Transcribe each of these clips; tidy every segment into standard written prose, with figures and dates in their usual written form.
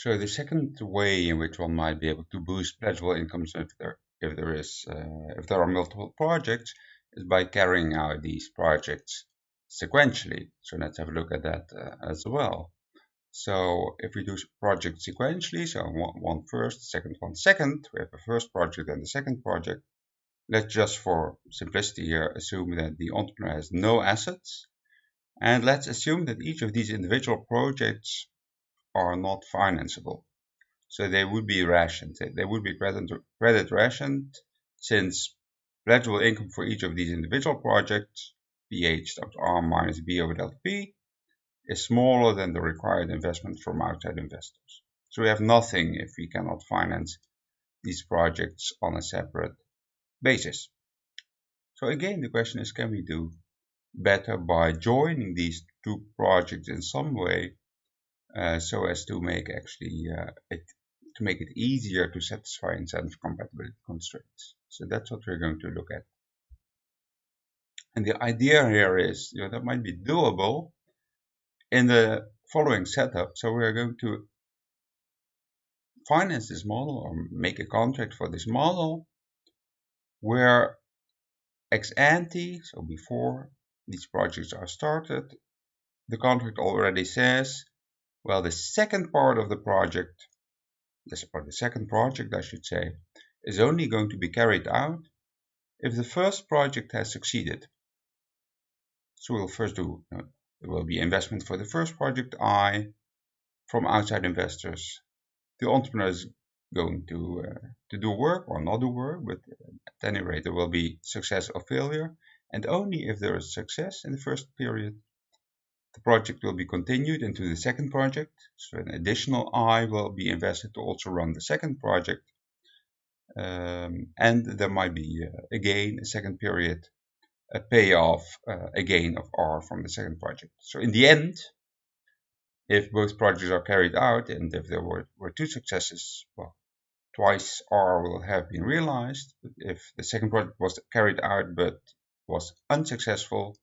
So the second way in which one might be able to boost pledgeable incomes if there are multiple projects is by carrying out these projects sequentially. So let's have a look at that as well. So if we do projects sequentially, so one first, second one second, we have a first project and the second project. Let's just for simplicity here assume that the entrepreneur has no assets, and let's assume that each of these individual projects are not financeable. So they would be rationed. They would be credit rationed, since pledgeable income for each of these individual projects, PH times R minus B over delta P, is smaller than the required investment from outside investors. So we have nothing if we cannot finance these projects on a separate basis. So again, the question is, can we do better by joining these two projects in some way, so as to make it easier to satisfy incentive compatibility constraints. So that's what we're going to look at. And the idea here is, that might be doable in the following setup. So we're going to finance this model or make a contract for this model where ex ante, so before these projects are started, the contract already says, well, the second part of the project, the second project, I should say, is only going to be carried out if the first project has succeeded. So we'll first do, there will be investment for the first project I from outside investors. The entrepreneur is going to do work or not do work, but at any rate there will be success or failure, and only if there is success in the first period, the project will be continued into the second project. So an additional I will be invested to also run the second project, and there might be again a second period, a payoff, a gain of R from the second project. So in the end, if both projects are carried out and if there were two successes, well, twice R will have been realized. But if the second project was carried out but was unsuccessful,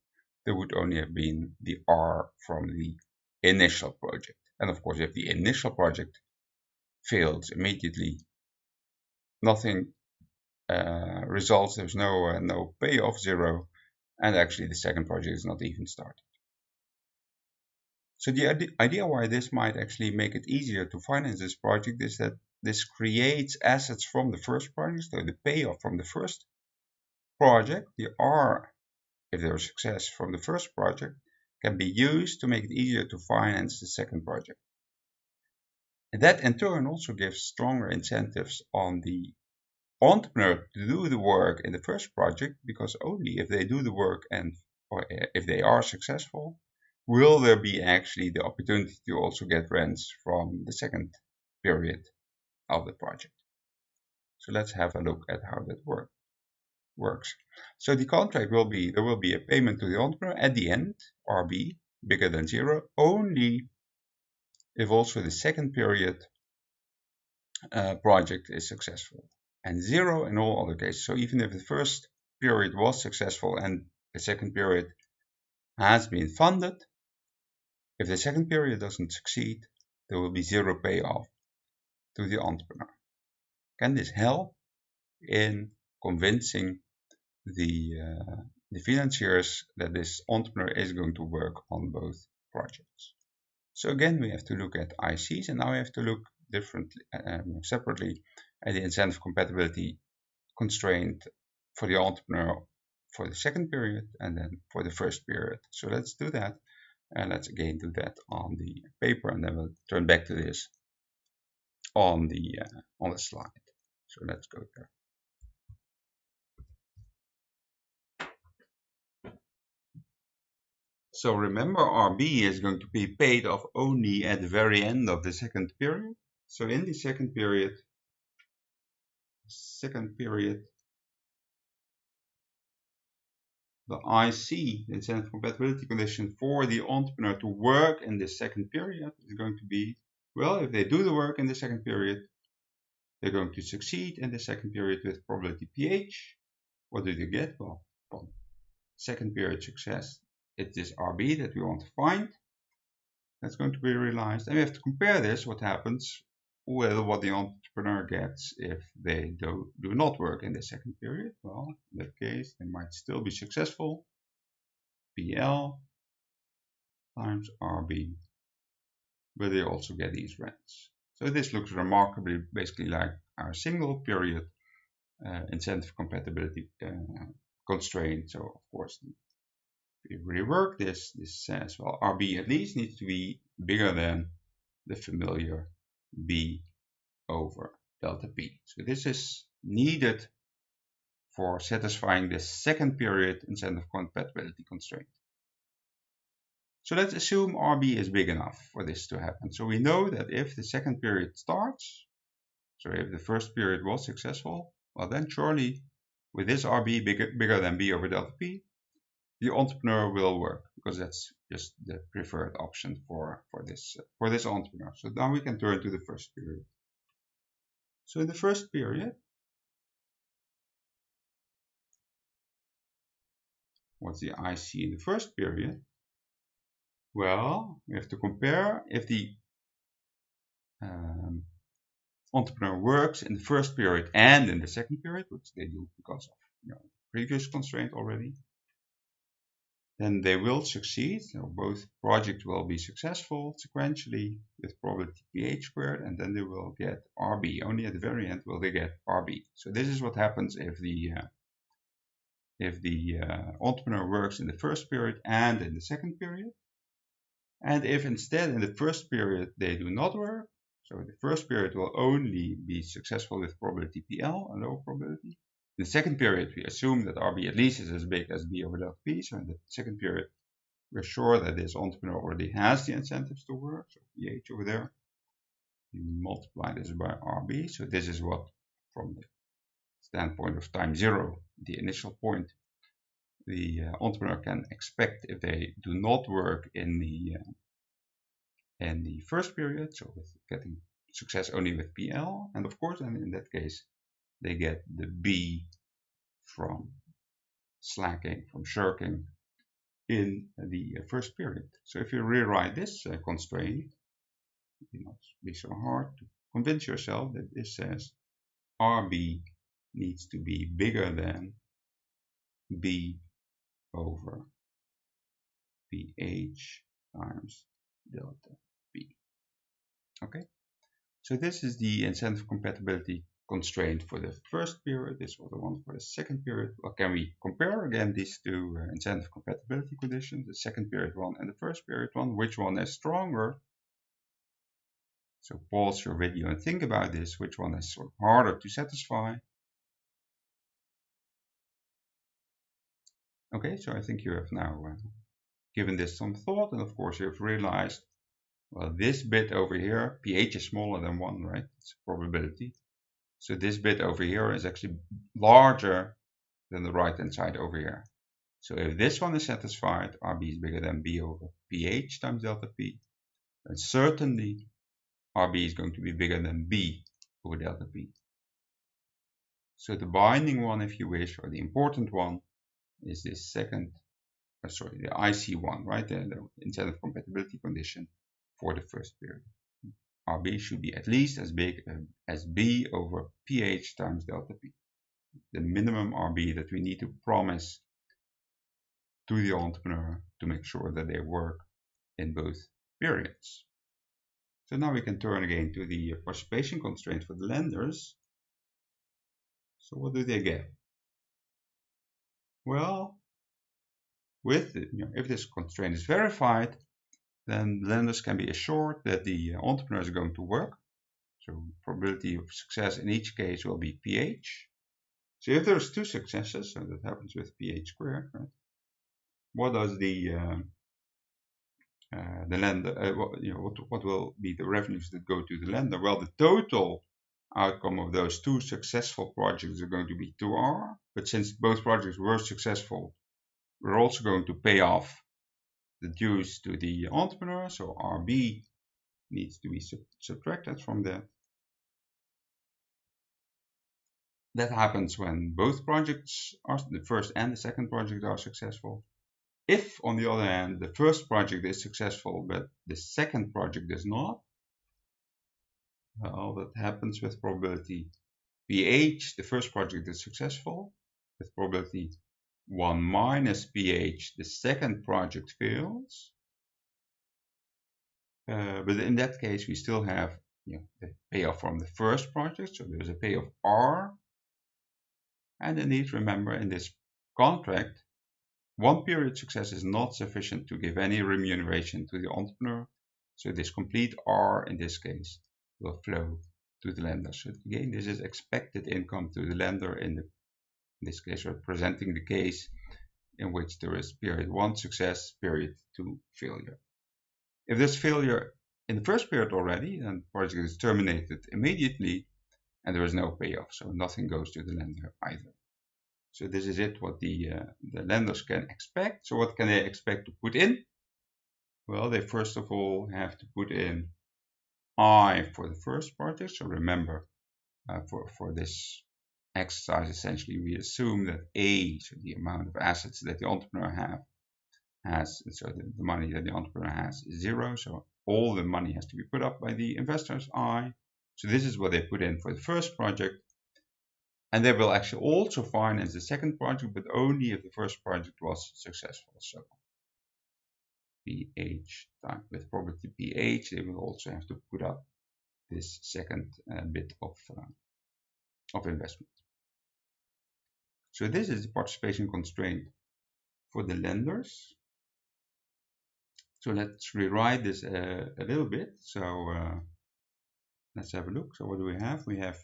there would only have been the R from the initial project. And of course, if the initial project fails immediately, nothing results, there's no payoff, zero, and actually the second project is not even started. So the idea why this might actually make it easier to finance this project is that this creates assets from the first project, so the payoff from the first project, the R, if there is success from the first project, can be used to make it easier to finance the second project. And that in turn also gives stronger incentives on the entrepreneur to do the work in the first project, because only if they do the work or if they are successful, will there be actually the opportunity to also get rents from the second period of the project. So let's have a look at how that works. So the contract will be, there will be a payment to the entrepreneur at the end, RB, bigger than zero, only if also the second period project is successful, and zero in all other cases. So even if the first period was successful and the second period has been funded, if the second period doesn't succeed, there will be zero payoff to the entrepreneur. Can this help in convincing the financiers that this entrepreneur is going to work on both projects? So again, we have to look at ICs, and now we have to look separately at the incentive compatibility constraint for the entrepreneur for the second period and then for the first period. So let's do that, and let's again do that on the paper, and then we'll turn back to this on the slide. So let's go there. So remember, RB is going to be paid off only at the very end of the second period. So in the second period, the IC, the incentive compatibility condition for the entrepreneur to work in the second period is going to be, well, if they do the work in the second period, they're going to succeed in the second period with probability PH. What do they get? Well, second period success. It's this RB that we want to find. That's going to be realized. And we have to compare this, what happens with what the entrepreneur gets if they do not work in the second period. Well, in that case, they might still be successful. PL times RB, but they also get these rents. So this looks remarkably basically like our single period incentive compatibility constraint. So of course, if we rework this, this says, well, RB at least needs to be bigger than the familiar B over delta P. So this is needed for satisfying the second period incentive compatibility constraint. So let's assume RB is big enough for this to happen. So we know that if the second period starts, so if the first period was successful, well then surely with this RB bigger than B over delta P, the entrepreneur will work, because that's just the preferred option for this entrepreneur. So now we can turn to the first period. So in the first period, what's the IC in the first period? Well, we have to compare if the entrepreneur works in the first period and in the second period, which they do because of previous constraint already, then they will succeed. So both projects will be successful sequentially with probability pH squared, and then they will get RB. Only at the very end will they get RB. So this is what happens if the entrepreneur works in the first period and in the second period. And if instead in the first period they do not work, so the first period will only be successful with probability PL, a low probability. In the second period, we assume that RB at least is as big as B over delta P. So in the second period, we're sure that this entrepreneur already has the incentives to work. So pH over there, you multiply this by RB. So this is what, from the standpoint of time zero, the initial point, the entrepreneur can expect if they do not work in the first period, so with getting success only with PL, and of course, and in that case, they get the B from slacking, from shirking in the first period. So if you rewrite this constraint, you must be so hard to convince yourself that this says RB needs to be bigger than B over pH times delta P. Okay, so this is the incentive compatibility constraint for the first period. This was the one for the second period. Well, can we compare again these two incentive compatibility conditions, the second period one and the first period one? Which one is stronger? So pause your video and think about this. Which one is sort of harder to satisfy? Okay, so I think you have now given this some thought, and of course you have realized, well, this bit over here, pH is smaller than 1, right? It's a probability. So this bit over here is actually larger than the right-hand side over here. So if this one is satisfied, RB is bigger than B over pH times delta P, then certainly RB is going to be bigger than B over delta P. So the binding one, if you wish, or the important one, is this second, the IC one, right? The incentive compatibility condition for the first period. RB should be at least as big as B over pH times delta P. The minimum RB that we need to promise to the entrepreneur to make sure that they work in both periods. So now we can turn again to the participation constraint for the lenders. So what do they get? Well, with if this constraint is verified, then lenders can be assured that the entrepreneur is going to work. So probability of success in each case will be pH. So if there's two successes, so that happens with pH squared, right? What does the lender, what will be the revenues that go to the lender? Well, the total outcome of those two successful projects are going to be 2R, but since both projects were successful, we're also going to pay off the dues to the entrepreneur, so RB needs to be subtracted from that. That happens when both projects are, the first and the second project, are successful. If, on the other hand, the first project is successful, but the second project is not, Well, that happens with probability pH. The first project is successful. With probability 1 minus pH, the second project fails. But in that case, we still have the payoff from the first project. So there's a payoff R. And then need to remember in this contract, one period success is not sufficient to give any remuneration to the entrepreneur. So this complete R in this case will flow to the lender. So again, this is expected income to the lender in this case, representing the case in which there is period 1 success, period 2 failure. If there's failure in the first period already, then the project is terminated immediately and there is no payoff, so nothing goes to the lender either. So this is it, what the lenders can expect. So what can they expect to put in? Well, they first of all have to put in I for the first project. So remember, for this exercise, essentially, we assume that A, so the amount of assets that the entrepreneur has, so the money that the entrepreneur has is 0. So all the money has to be put up by the investors, I. So this is what they put in for the first project. And they will actually also finance the second project, but only if the first project was successful. So pH time with probability pH, they will also have to put up this second bit of investment. So this is the participation constraint for the lenders. So let's rewrite this a little bit. So let's have a look. So what do we have? We have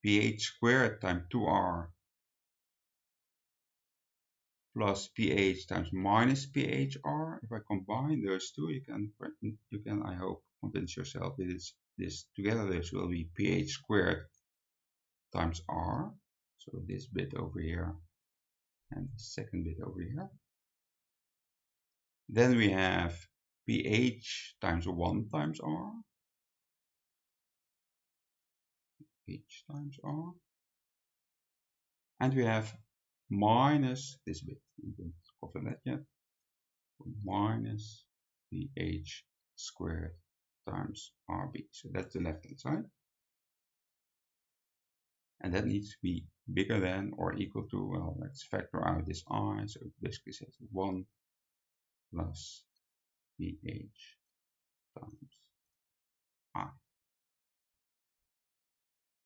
pH squared times 2R plus pH times minus pHR. If I combine those two, you can I hope convince yourself that this together this will be pH squared times R. So this bit over here and the second bit over here. Then we have pH times 1 times R. pH times R. And we have minus this bit. We don't cover that yet. Minus pH squared times RB. So that's the left hand side. And that needs to be bigger than or equal to, well, let's factor out this I. So it basically says 1 plus pH times I.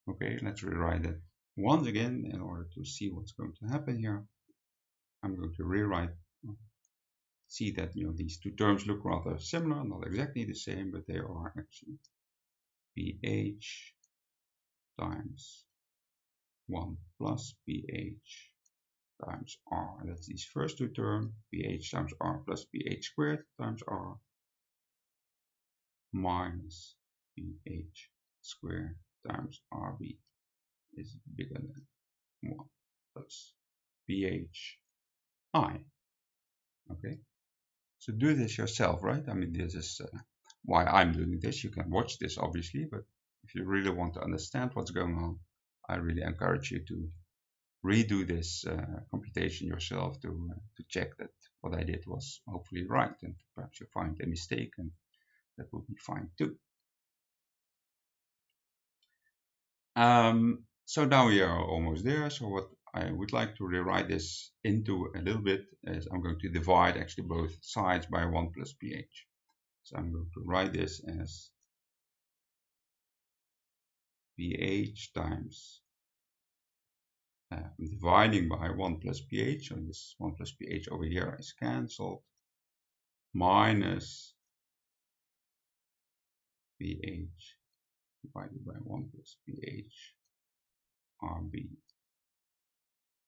Okay, let's rewrite that once again in order to see what's going to happen here. I'm going to rewrite, see that these two terms look rather similar, not exactly the same, but they are actually pH times 1 plus pH times R. That's these first two terms, pH times R plus pH squared times R minus pH squared times RB is bigger than 1 plus pH I. Okay, so do this yourself, right? I mean, this is why I'm doing this. You can watch this, obviously, but if you really want to understand what's going on, I really encourage you to redo this computation yourself to check that what I did was hopefully right, and perhaps you find a mistake, and that will be fine too. So now we are almost there. So what I would like to rewrite this into a little bit is I'm going to divide actually both sides by 1 plus pH. So I'm going to write this as pH times dividing by 1 plus pH. So this 1 plus pH over here is cancelled, minus pH divided by 1 plus pH RB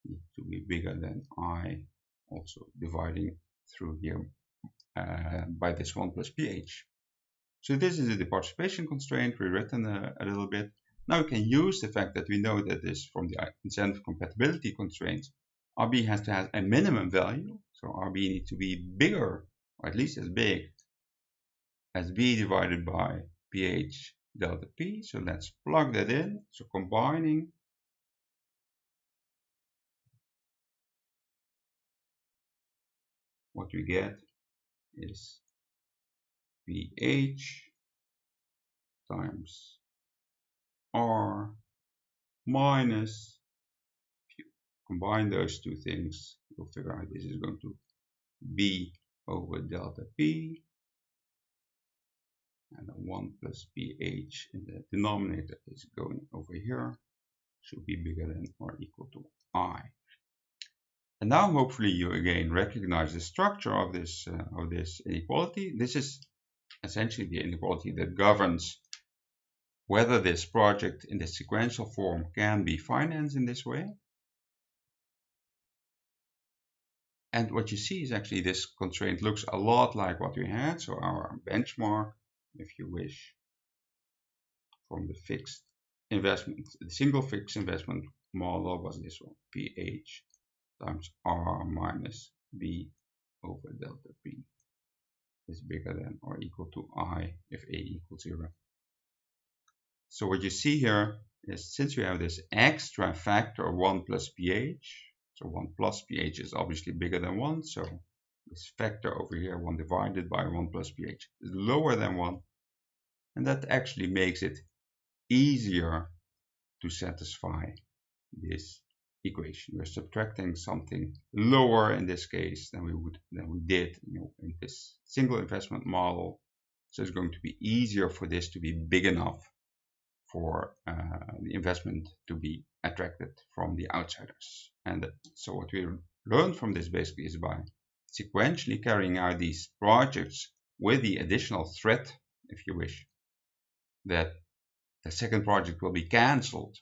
needs to be bigger than I, also dividing through here by this 1 plus pH. So this is the participation constraint rewritten a little bit. Now we can use the fact that we know that this from the incentive compatibility constraints, RB has to have a minimum value. So RB needs to be bigger, or at least as big as B divided by pH delta P. So let's plug that in. So combining what we get is pH times R minus, if you combine those two things, you'll figure out this is going to B over delta P, and the 1 plus pH in the denominator is going over here, should be bigger than or equal to I. And now hopefully you again recognize the structure of this inequality. This is essentially the inequality that governs whether this project in the sequential form can be financed in this way. And what you see is actually this constraint looks a lot like what we had. So our benchmark, if you wish, from the fixed investment, the single fixed investment model was this one, pH times R minus B over delta P is bigger than or equal to I if A equals 0. So what you see here is, since we have this extra factor 1 plus pH, so 1 plus pH is obviously bigger than 1, so this factor over here, 1 divided by 1 plus pH, is lower than 1, and that actually makes it easier to satisfy this equation. We're subtracting something lower in this case than we did in this single investment model, so it's going to be easier for this to be big enough for the investment to be attracted from the outsiders. And so what we learned from this basically is, by sequentially carrying out these projects with the additional threat, if you wish, that the second project will be cancelled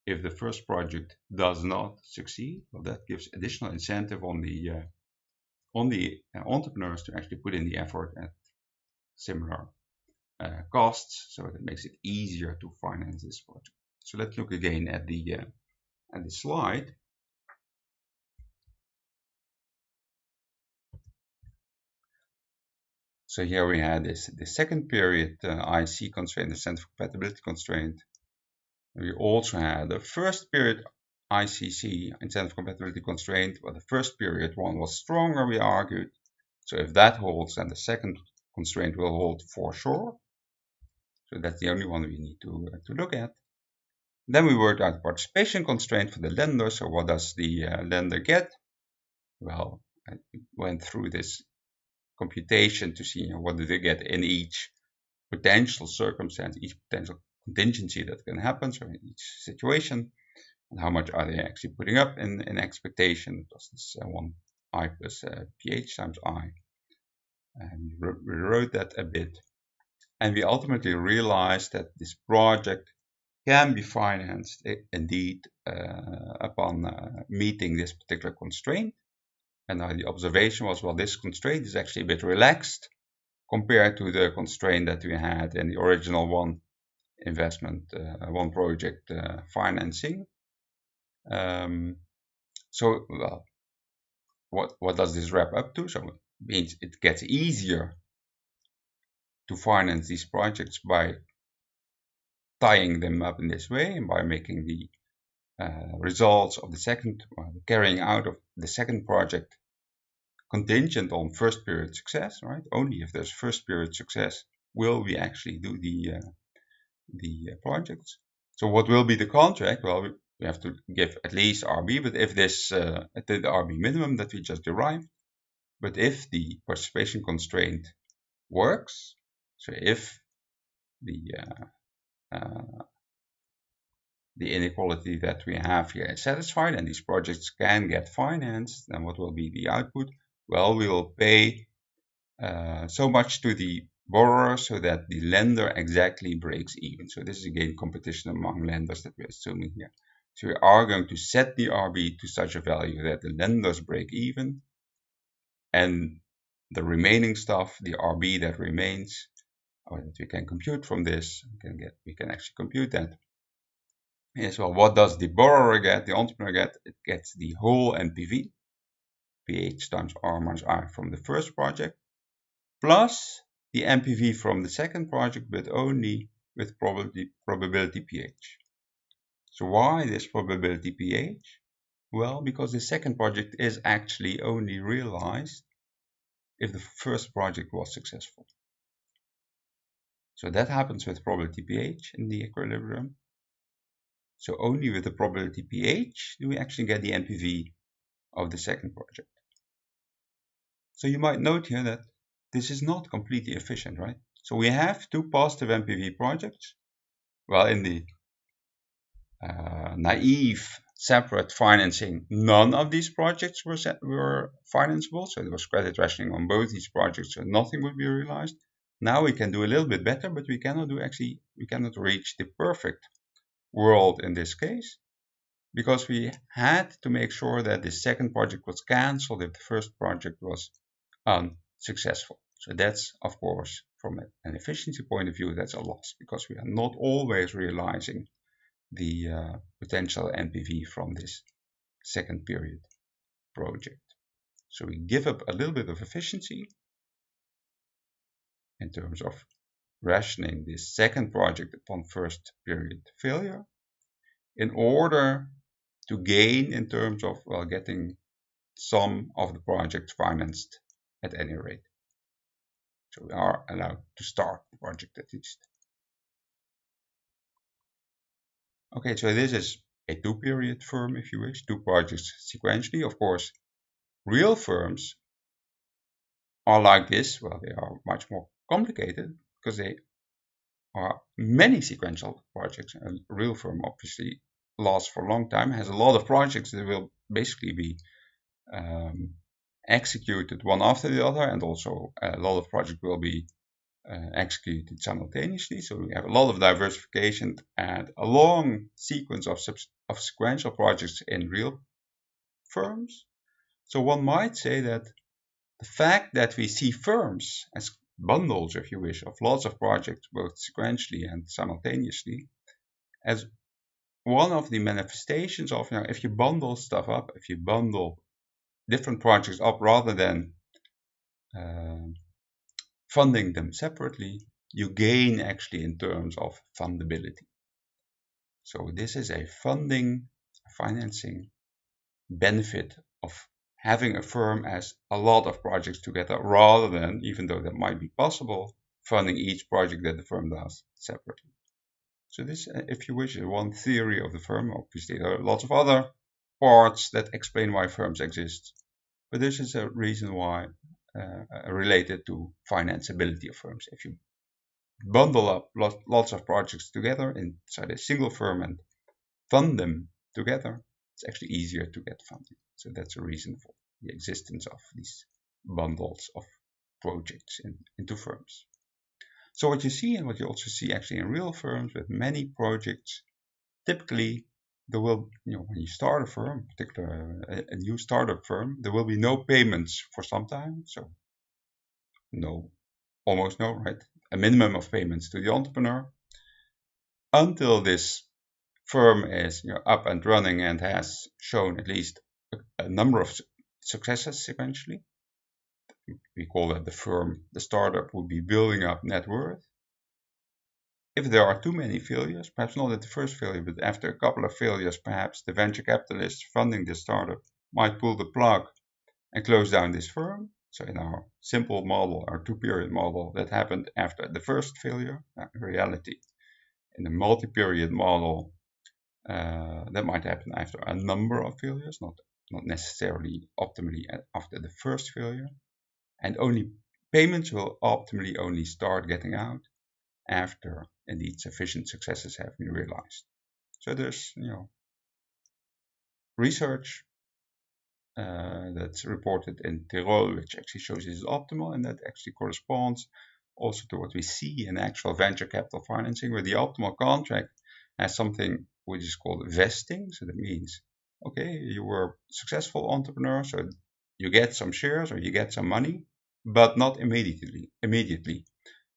if the first project does not succeed. Well, that gives additional incentive on the entrepreneurs to actually put in the effort at similar costs, so it makes it easier to finance this project. So let's look again at the slide. So here we had the second period IC constraint, the center of compatibility constraint. We also had the first period ICC, incentive of compatibility constraint. Well, the first period one was stronger, we argued. So if that holds, then the second constraint will hold for sure. So that's the only one we need to look at. Then we worked out participation constraint for the lender. So what does the lender get? Well, I went through this computation to see what do they get in each potential circumstance, each potential contingency that can happen, so in each situation, and how much are they actually putting up in expectation. It was this 1 I plus pH times I. And we wrote that a bit. And we ultimately realized that this project can be financed indeed upon meeting this particular constraint. And now the observation was, well, this constraint is actually a bit relaxed compared to the constraint that we had in the original one project financing. So, well, what does this wrap up to? So it means it gets easier to finance these projects by tying them up in this way, and by making the results of the second, carrying out of the second project contingent on first period success, right? Only if there's first period success will we actually do the projects. So what will be the contract? Well, we have to give at least RB, but if this at the RB minimum that we just derived, but if the participation constraint works, so if the inequality that we have here is satisfied and these projects can get financed, then what will be the output? Well, we will pay so much to the borrower so that the lender exactly breaks even. So this is again competition among lenders that we're assuming here. So we are going to set the RB to such a value that the lenders break even, and the remaining stuff, the RB that remains, or that we can compute from this, we can actually compute that. Yes, well, what does the borrower get, the entrepreneur get? It gets the whole NPV, pH times R minus I from the first project, plus the NPV from the second project, but only with probability pH. So why this probability pH? Well, because the second project is actually only realized if the first project was successful. So that happens with probability pH in the equilibrium. So only with the probability pH do we actually get the NPV of the second project. So you might note here that this is not completely efficient, right? So we have two positive NPV projects. Well, in the naive separate financing, none of these projects were financeable. So there was credit rationing on both these projects, so nothing would be realized. Now we can do a little bit better, but we cannot reach the perfect world in this case, because we had to make sure that the second project was cancelled if the first project was unsuccessful. So that's, of course, from an efficiency point of view, that's a loss, because we are not always realizing the potential NPV from this second period project. So we give up a little bit of efficiency in terms of rationing this second project upon first period failure in order to gain in terms of, well, getting some of the project financed at any rate. So we are allowed to start the project at least. Okay, so this is a two-period firm, if you wish, two projects sequentially. Of course, real firms are like this. Well, they are much more complicated because they are many sequential projects. A real firm obviously lasts for a long time, has a lot of projects that will basically be executed one after the other, and also a lot of projects will be executed simultaneously. So we have a lot of diversification and a long sequence of sequential projects in real firms. So one might say that the fact that we see firms as bundles, if you wish, of lots of projects, both sequentially and simultaneously, as one of the manifestations of, if you bundle stuff up, if you bundle different projects up rather than funding them separately, you gain actually in terms of fundability. So this is a financing benefit of having a firm as a lot of projects together rather than, even though that might be possible, funding each project that the firm does separately. So this, if you wish, is one theory of the firm. Obviously, there are lots of other parts that explain why firms exist, but this is a reason why related to financeability of firms. If you bundle up lots of projects together inside a single firm and fund them together, it's actually easier to get funding. So that's a reason for the existence of these bundles of projects into firms. So what you see, and what you also see actually in real firms with many projects, typically there will, when you start a firm, particularly a new startup firm, there will be no payments for some time. So almost no, right? A minimum of payments to the entrepreneur until this firm is up and running and has shown at least a number of successes eventually. We call that the startup will be building up net worth. If there are too many failures, perhaps not at the first failure, but after a couple of failures, perhaps the venture capitalists funding the startup might pull the plug and close down this firm. So in our simple model, our two-period model, that happened after the first failure. In reality, in a multi-period model, that might happen after a number of failures, not necessarily optimally after the first failure. And only payments will optimally only start getting out after indeed sufficient successes have been realized. So there's research that's reported in Tirol, which actually shows this is optimal, and that actually corresponds also to what we see in actual venture capital financing, where the optimal contract has something which is called vesting. So that means, okay, you were a successful entrepreneur, so you get some shares or you get some money, but not immediately.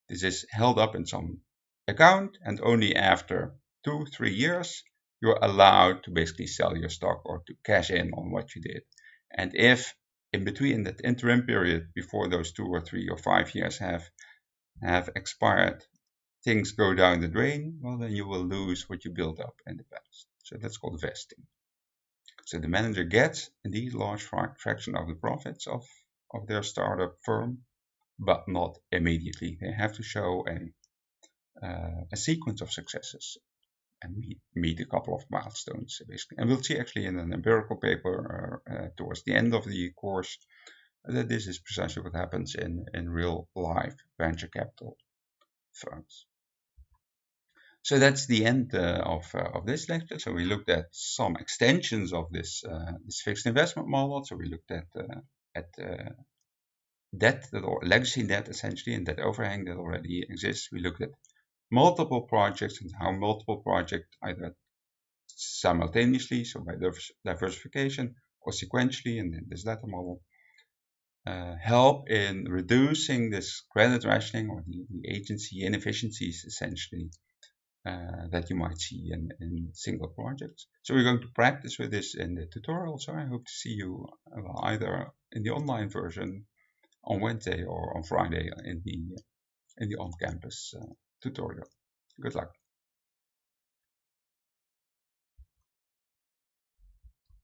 This is held up in some account, and only after 2-3 years, you're allowed to basically sell your stock or to cash in on what you did. And if in between that interim period before those 2 or 3 or 5 years have expired, things go down the drain, well, then you will lose what you built up in the past. So that's called vesting. So the manager gets indeed a large fraction of the profits of their startup firm, but not immediately. They have to show a a sequence of successes and meet a couple of milestones, basically. And we'll see actually in an empirical paper towards the end of the course that this is precisely what happens in real life venture capital firms. So that's the end of this lecture. So we looked at some extensions of this fixed investment model. So we looked at debt, or legacy debt essentially, and debt overhang that already exists. We looked at multiple projects and how multiple projects, either simultaneously, so by diversification, or sequentially in this latter model, help in reducing this credit rationing or the agency inefficiencies essentially that you might see in single projects. So we're going to practice with this in the tutorial. So I hope to see you either in the online version on Wednesday or on Friday in the on-campus tutorial. Good luck.